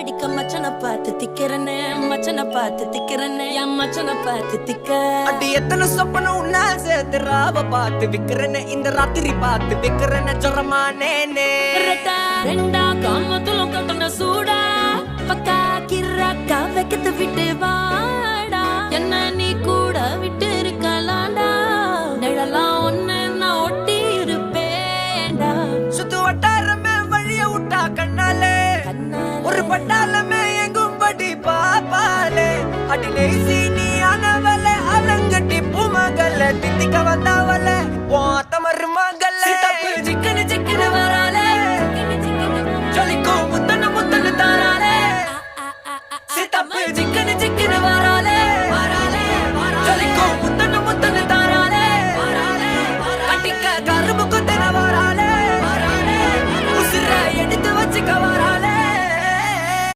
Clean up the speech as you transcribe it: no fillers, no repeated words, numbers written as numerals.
அடிக்க மச்சனை பார்த்து திக்கிறனே மச்சனை பார்த்து திக்கிறனே என் மச்சனை பார்த்து திக்க அடி எத்தனை சொப்பனம் உன்னா சேர்த்து ராவ பார்த்து விக்கிறனே இந்த ராத்திரி பார்த்து விக்கிறனே ஜொரமானே ரெண்டா காமத்துலம் கட்டண சூடா பக்கா கிராக்கா வைக்கத்து விட்டு வாடா என்ன நீ கூட விட்டு இருக்கலாண்டா நிழலாம் ஒன்னு நான் ஒட்டி இருப்பேன்டா சுத்து வட்டாரமே வழிய விட்டா கண்ணாலே ஒரு பட்டாளமே எங்கும் படி பாப்பாலே அடி நெய்சி